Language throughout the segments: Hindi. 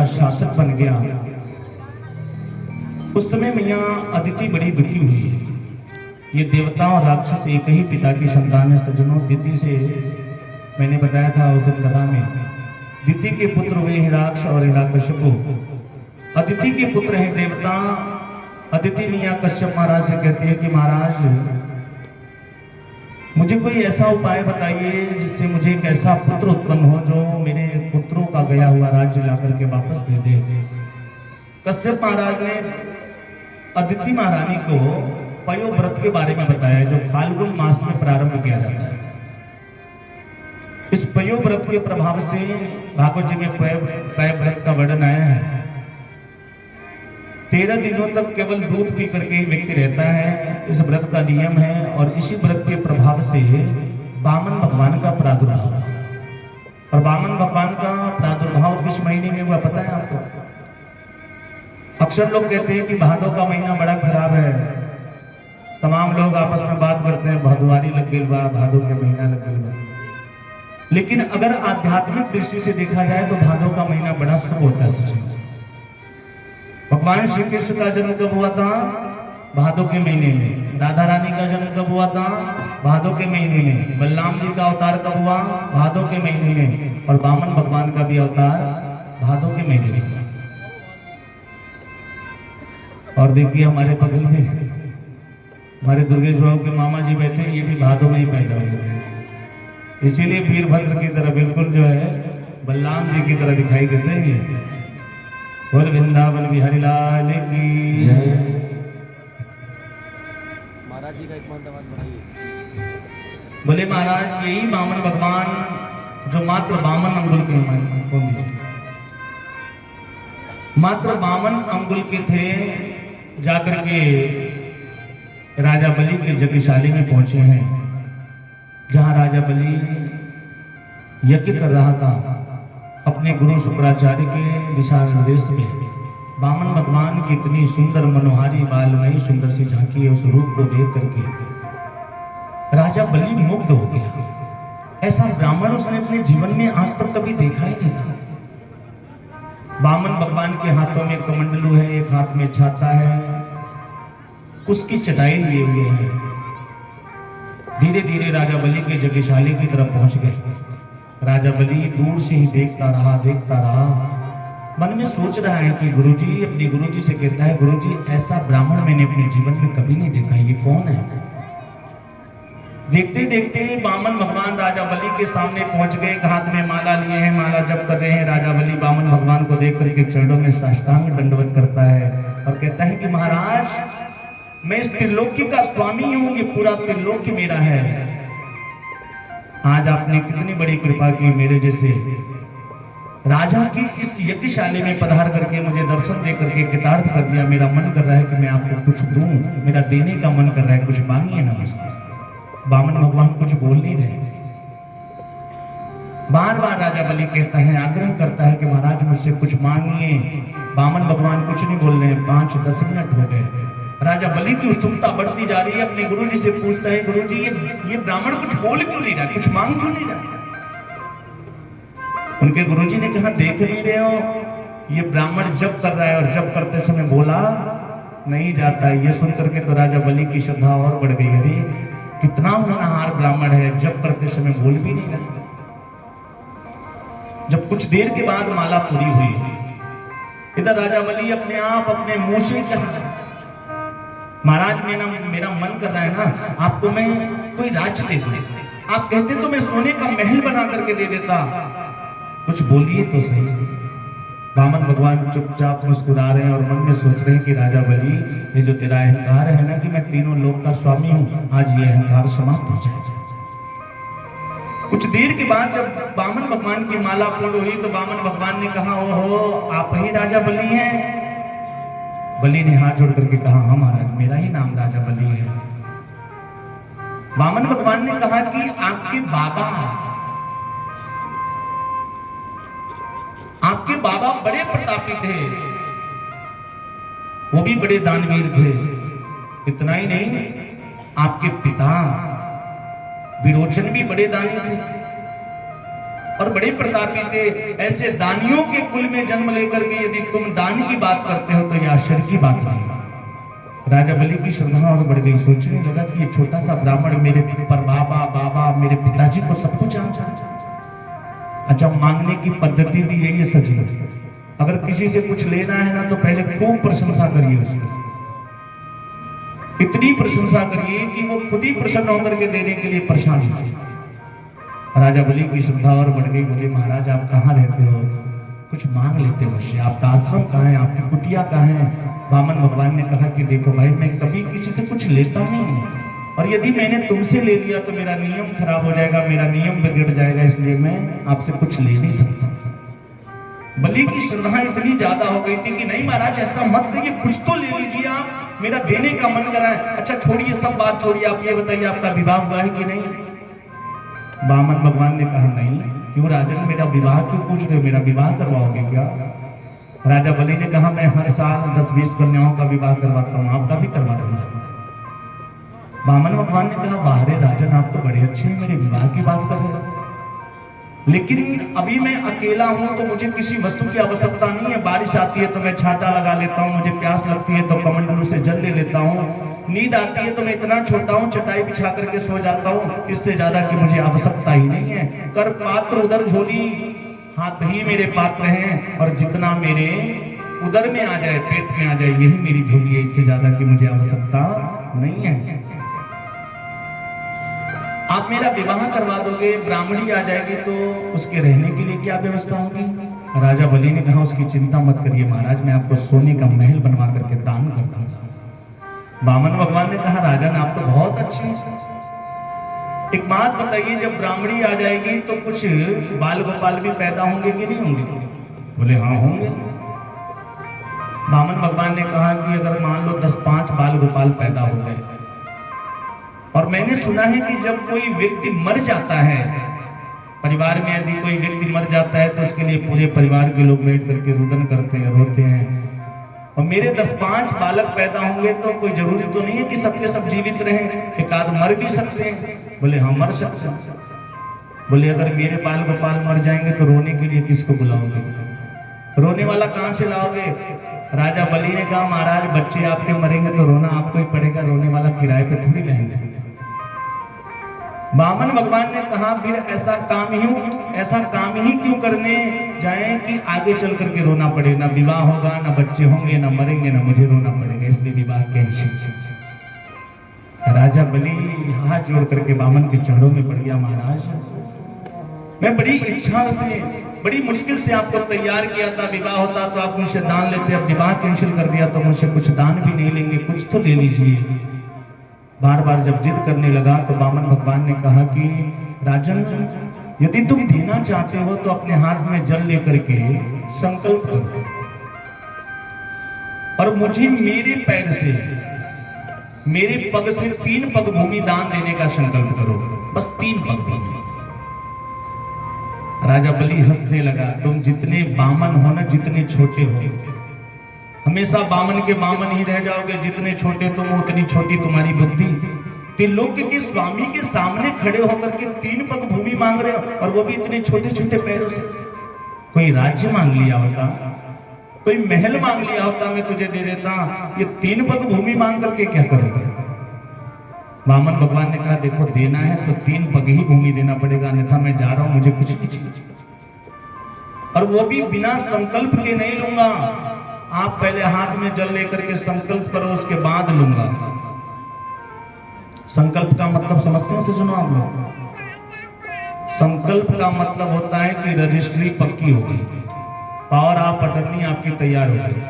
शासक बन गया, उस समय मैया अदिति बड़ी दुखी हुई। ये देवता और राक्षस एक ही पिता की संतान है सज्जनों। दिति से मैंने बताया था उस कथा में, दिति के पुत्र हुए हिरण्यक्ष और हिरण्यकश्यप। अदिति के पुत्र हैं देवता। अदिति मैया कश्यप महाराज से कहती है कि महाराज मुझे कोई ऐसा उपाय बताइए जिससे मुझे एक ऐसा पुत्र उत्पन्न हो जो मेरे पुत्रों का गया हुआ राज्य लाकर के वापस दे दे। कश्यप महाराज ने अदिति महारानी को पयोव्रत के बारे में बताया जो फाल्गुन मास में प्रारंभ किया जाता है। इस पयोव्रत के प्रभाव से भागवत जी में पयोव्रत का वर्णन आया है। 13 दिनों तक केवल दूध पी करके व्यक्ति रहता है, इस व्रत का नियम है। और इसी व्रत के प्रभाव से वामन भगवान का प्रादुर्भाव हुआ। और वामन भगवान का प्रादुर्भाव किस महीने में हुआ पता है आपको? अक्सर लोग कहते हैं कि भादों का महीना बड़ा खराब है। तमाम लोग आपस में बात करते हैं भादुआरी लग गई बा, भादों के महीना लग गई बा। लेकिन अगर आध्यात्मिक दृष्टि से देखा जाए तो भादों का महीना बड़ा शुभ होता है सच में। भगवान श्री कृष्ण का जन्म कब हुआ था? भादों के महीने में। राधा रानी का जन्म कब हुआ था? भादों के महीने में। बलराम जी का अवतार कब हुआ? भादों के महीने में। और वामन भगवान का भी अवतार भादों के महीने में। और देखिए हमारे बगल में हमारे दुर्गेश बाबू के मामा जी बैठे, ये भी भादों में ही पैदा हुए थे। इसीलिए वीरभद्र की तरह बिल्कुल जो है बलराम जी की तरह दिखाई देते हैं ये। बोल वृंदावन बिहारी लाल की जय। महाराज जी का एक मंत्र बनाइए। बोले महाराज यही वामन भगवान जो मात्र 52 अंगुल के फोन दीजिए, मात्र 52 अंगुल के थे, जाकर के राजा बलि के यज्ञशाली में पहुंचे हैं। जहां राजा बलि यज्ञ कर रहा था अपने गुरु शुक्राचार्य के दिशा निर्देश में, वामन भगवान की इतनी सुंदर मनोहारी बालमयी सुंदर सी झांकी है, उस रूप को देख करके राजा बलि मुग्ध हो गया। ऐसा ब्राह्मण उसने अपने जीवन में आज तक कभी देखा ही नहीं था। वामन भगवान के हाथों में कमंडलू है, एक हाथ में छाता है, उसकी चटाई लिए हुए हैं। धीरे धीरे राजा बलि के यज्ञशाली की तरफ पहुंच गए। राजा बलि दूर से ही देखता रहा। मन में सोच रहा है कि गुरुजी, अपने गुरुजी से कहता है गुरुजी ऐसा ब्राह्मण मैंने अपने जीवन में कभी नहीं देखा, ये कौन है? देखते देखते वामन भगवान राजा बलि के सामने पहुंच गए। हाथ में माला लिए हैं, माला जप कर रहे हैं। राजा बलि वामन भगवान को देख करके चरणों में साष्टांग दंडवत करता है और कहता है कि महाराज मैं इस त्रिलोकी का स्वामी हूं, ये पूरा त्रिलोकी मेरा है। आज आपने कितनी बड़ी कृपा की, मेरे जैसे राजा की इस यज्ञशाली में पधार करके मुझे दर्शन दे करके कृतार्थ कर दिया। मेरा मन कर रहा है कि मैं आपको कुछ दूं, मेरा देने का मन कर रहा है, कुछ मांगिए ना मुझसे। वामन भगवान कुछ बोल नहीं रहे। बार बार राजा बलि कहता है, आग्रह करता है कि महाराज मुझसे कुछ मांगिए। वामन भगवान कुछ नहीं बोल रहे। 5-10 मिनट हो गए। राजा बलि की उत्सुकता बढ़ती जा रही है। अपने गुरुजी से पूछता है गुरुजी ये ब्राह्मण कुछ बोल क्यों नहीं रहा, कुछ मांग क्यों नहीं रहा? उनके गुरुजी ने कहा देख नहीं रहे हो, ये ब्राह्मण जप कर रहा है और जप करते समय बोला नहीं जाता है। ये सुनकर के तो राजा बलि की श्रद्धा और बढ़ गई। अरे कितना होनहार ब्राह्मण है, जप करते समय बोल भी नहीं रहा। जब कुछ देर के बाद माला पूरी हुई, इधर राजा बलि अपने आप अपने मुंह से कहा महाराज मेरा मन कर रहा है ना आपको मैं कोई राज्य दे दूं। आप कहते तो मैं सोने का महल बना करके दे देता, कुछ बोलिए तो सही। वामन भगवान चुपचाप मुस्कुरा रहे हैं और मन में सोच रहे हैं कि राजा बलि ये जो तेरा अहंकार है ना कि मैं तीनों लोक का स्वामी हूं, आज ये अहंकार समाप्त हो जाएगा। कुछ देर के बाद जब वामन भगवान की माला पूर्ण हुई तो वामन भगवान ने कहा ओहो आप ही राजा बलि हैं? बलि ने हाथ जोड़ करके कहा हाँ महाराज मेरा ही नाम राजा बलि है। वामन भगवान ने कहा कि आपके बाबा बड़े प्रतापी थे, वो भी बड़े दानवीर थे। इतना ही नहीं आपके पिता विरोचन भी बड़े दानी थे। और बड़े प्रतापी थे। ऐसे दानियों के कुल में जन्म लेकर के यदि तुम दान की बात करते हो तो यह आश्चर्य की बात नहीं। राजा बलि की श्रद्धा और बढ़ गई। सोचने लगा कि ये छोटा सा ब्राह्मण मेरे पर बाबा मेरे पिताजी को सब कुछ जानता है। अच्छा, मांगने की पद्धति भी यही है सजी। अगर किसी से कुछ लेना है ना तो पहले खूब प्रशंसा करिए उसकी, इतनी प्रशंसा करिए कि वो खुद ही प्रसन्न होकर के देने के लिए परेशान हो। राजा बलि की श्रद्धा और बढ़ गई। बोले महाराज आप कहाँ रहते हो, कुछ मांग लेते मुझसे, आपका आश्रम कहाँ है, आपकी कुटिया कहाँ है। वामन भगवान ने कहा कि देखो भाई, मैं कभी किसी से कुछ लेता नहीं, और यदि मैंने तुमसे ले लिया तो मेरा नियम खराब हो जाएगा, मेरा नियम बिगड़ जाएगा, इसलिए मैं आपसे कुछ ले नहीं सकता। बलि की श्रद्धा इतनी ज्यादा हो गई थी कि नहीं महाराज ऐसा मत करिए, कुछ तो ले लीजिए, आप मेरा देने का मन कर रहा है। अच्छा छोड़िए, सब बात छोड़िए, आप ये बताइए आपका विवाह हुआ है कि नहीं। वामन भगवान ने कहा नहीं। क्यों राजन, मेरा विवाह क्यों पूछ रहे हो, मेरा विवाह करवाओगे क्या। राजा बलि ने कहा मैं हर साल 10-20 कन्याओं का विवाह करवाता हूँ, आपका भी करवा दूंगा। वामन भगवान ने कहा वाह रे राजन, आप तो बड़े अच्छे हैं, मेरे विवाह की बात कर रहे हो, लेकिन अभी मैं अकेला हूं तो मुझे किसी वस्तु की आवश्यकता नहीं है। बारिश आती है तो मैं छाता लगा लेता हूं, मुझे प्यास लगती है तो कमंडलू से जल ले लेता हूं, नींद आती है तो मैं इतना छोटा हूं चटाई बिछा करके सो जाता हूं, इससे ज्यादा की मुझे आवश्यकता ही नहीं है। कर पात्र उधर झोली, हाथ ही मेरे पात्र हैं, और जितना मेरे उधर में आ जाए, पेट में आ जाए, यही मेरी झोली है, इससे ज्यादा की मुझे आवश्यकता नहीं है। आप मेरा विवाह करवा दोगे, ब्राह्मणी आ जाएगी तो उसके रहने के लिए क्या व्यवस्था होगी। राजा बलि ने कहा उसकी चिंता मत करिए महाराज, मैं आपको सोने का महल बनवा करके दान कर दूंगा। वामन भगवान ने कहा राजन आप तो बहुत अच्छे हैं, एक बात बताइए, जब ब्राह्मणी आ जाएगी तो कुछ बाल गोपाल भी पैदा होंगे कि नहीं होंगे। बोले हाँ होंगे। वामन भगवान ने कहा कि अगर मान लो 10-5 बाल गोपाल पैदा हो गए, और मैंने सुना है कि जब कोई व्यक्ति मर जाता है, परिवार में यदि कोई व्यक्ति मर जाता है तो उसके लिए पूरे परिवार के लोग बैठ करके रुदन करते हैं, रोते हैं, और मेरे 10-5 बालक पैदा होंगे तो कोई जरूरी तो नहीं है कि सबके सब जीवित रहें, एक आध मर भी सकते हैं। बोले हाँ मर सकते हैं। बोले अगर मेरे बाल गोपाल मर जाएंगे तो रोने के लिए किसको बुलाओगे, रोने वाला कहां से लाओगे। राजा बलि ने कहा महाराज बच्चे आपके मरेंगे तो रोना आपको ही पड़ेगा, रोने वाला किराए पे थोड़ी लाएंगे। वामन भगवान ने कहा फिर ऐसा काम ही क्यों करने जाए कि आगे चल करके रोना पड़े, ना विवाह होगा, ना बच्चे होंगे, ना मरेंगे, ना मुझे रोना पड़ेगा, इसलिए विवाह कैंसिल। राजा बलि हाथ जोड़ करके वामन के चरणों में पड़ गया, महाराज मैं बड़ी इच्छा से, बड़ी मुश्किल से आपको तैयार किया था, विवाह होता तो आप मुझसे दान लेते, अब विवाह कैंसिल कर दिया तो मुझसे कुछ दान भी नहीं लेंगे, कुछ तो ले लीजिए। बार बार जब जिद करने लगा तो वामन भगवान ने कहा कि राजन यदि तुम देना चाहते हो तो अपने हाथ में जल लेकर के संकल्प करो, और मुझे मेरे पैर से, मेरे पग से 3 पग भूमि दान देने का संकल्प करो, बस 3 पग भूमि। राजा बलि हंसने लगा, तुम जितने बामन हो ना, जितने छोटे हो, हमेशा बामन के बामन ही रह जाओगे, जितने छोटे तुम उतनी छोटी तुम्हारी बुद्धि। त्रिलोक्य के स्वामी के सामने खड़े होकर के 3 पग भूमि मांग रहे हो, और वो भी इतने छोटे छोटे पैरों से। कोई राज्य मांग लिया होता, कोई महल मांग लिया होता, मैं तुझे दे देता, ये 3 पग भूमि मांग करके क्या करोगे। वामन भगवान ने कहा देखो देना है तो 3 पग ही भूमि देना पड़ेगा, अन्यथा मैं जा रहा हूं, मुझे कुछ नहीं चाहिए, और वो भी बिना संकल्प के नहीं लूंगा। आप पहले हाथ में जल लेकर के संकल्प करो, उसके बाद लूंगा। संकल्प का मतलब समझते हैं सज्जनों आप लोग। संकल्प का मतलब होता है कि रजिस्ट्री पक्की हो गई, पावर ऑफ अटर्नी आपकी तैयार हो गई।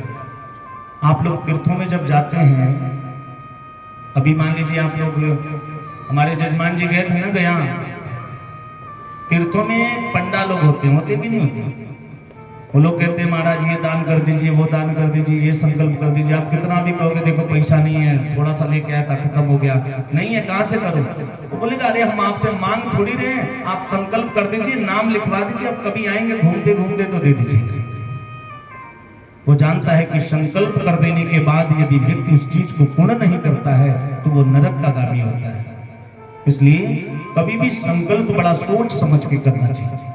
आप लोग तीर्थों में जब जाते हैं, अभी मान लीजिए आप लोग, हमारे जजमान जी गए थे ना गया, तीर्थों में पंडा लोग होते कि नहीं होते। वो लोग कहते हैं महाराज ये दान कर दीजिए, वो दान कर दीजिए, ये संकल्प कर दीजिए। आप कितना भी कहोगे देखो पैसा नहीं है, थोड़ा सा लेके आया था खत्म हो गया, नहीं है कहां से करो। वो बोलेगा अरे हम आपसे मांग थोड़ी रहे हैं, आप संकल्प कर दीजिए, नाम लिखवा दीजिए, अब कभी आएंगे घूमते घूमते तो दे दीजिए। वो जानता है कि संकल्प कर देने के बाद यदि व्यक्ति उस चीज को पूर्ण नहीं करता है तो वो नरक का गामी होता है। इसलिए कभी भी संकल्प बड़ा सोच समझ के करना चाहिए।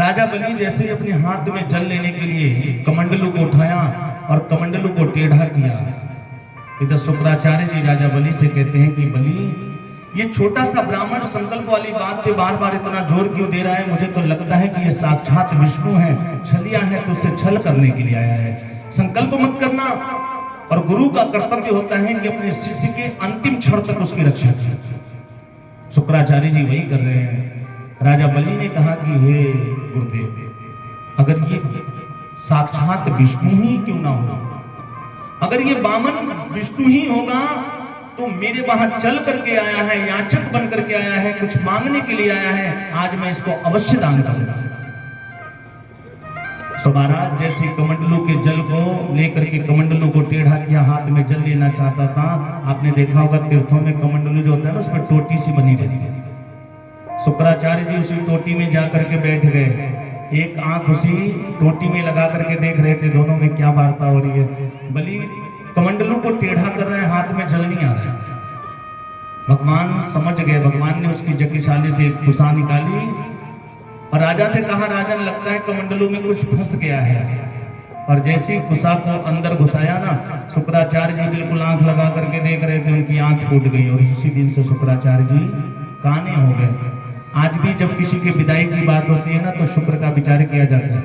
राजा बलि जैसे ही अपने हाथ में जल लेने के लिए कमंडलू को उठाया और कमंडलू को टेढ़ा किया। इधर शुक्राचार्य जी राजा बलि से कहते हैं कि बलि, ये छोटा सा ब्राह्मण संकल्प वाली बात पे बार बार इतना जोर क्यों दे रहा है? मुझे तो लगता है कि ये साक्षात विष्णु है, छलिया है, तो उससे छल करने के लिए आया है। संकल्प मत करना। और गुरु का कर्तव्य होता है कि अपने शिष्य के अंतिम क्षण तक उसकी रक्षा करे। शुक्राचार्य जी वही कर रहे हैं। राजा बलि ने कहा कि हे गुरुदेव, अगर ये साक्षात विष्णु ही क्यों ना हो, अगर ये वामन विष्णु ही होगा तो मेरे वहां चल करके आया है, याचक बन करके आया है, कुछ मांगने के लिए आया है, आज मैं इसको अवश्य दान करूंगा। सो महाराज जैसे कमंडलू के जल को लेकर के कमंडलू को टेढ़ा किया, हाथ में जल लेना चाहता था। आपने देखा होगा तीर्थों में कमंडलू जो होता है ना, उसमें टोटी सी बनी रहती है। शुक्राचार्य जी उसी टोटी में जाकर के बैठ गए, एक आंख उसी टोटी में लगा करके देख रहे थे दोनों में क्या वार्ता हो रही है। बलि कमंडलू को टेढ़ा कर रहे हैं, हाथ में जल नहीं आ रहा है। भगवान समझ गए, भगवान ने उसकी जगीशाली से एक कुसा निकाली और राजा से कहा, राजन लगता है कमंडलू में कुछ फंस गया है। और जैसे ही कुसा को अंदर घुसाया ना, शुक्राचार्य जी बिल्कुल आंख लगा करके देख रहे थे, उनकी आंख फूट गई और उसी दिन से शुक्राचार्य जी काने हो गए। आज भी जब किसी की विदाई की बात होती है ना, तो शुक्र का विचार किया जाता है।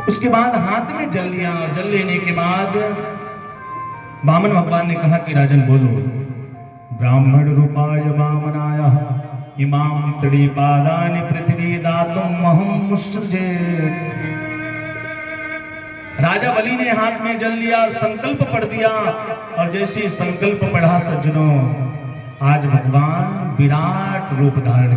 उसके बाद हाथ में जल लिया, जल लेने के बाद वामन भगवान ने कहा कि राजन बोलो, ब्राह्मण रूपाय वामनाय इमाम त्रिपादानि पृथ्वी दातुम महं मुसृजे। राजा बलि ने हाथ में जल लिया, संकल्प पढ़ दिया और जैसे संकल्प पढ़ा सज्जनों, आज भगवान विराट रूप धारण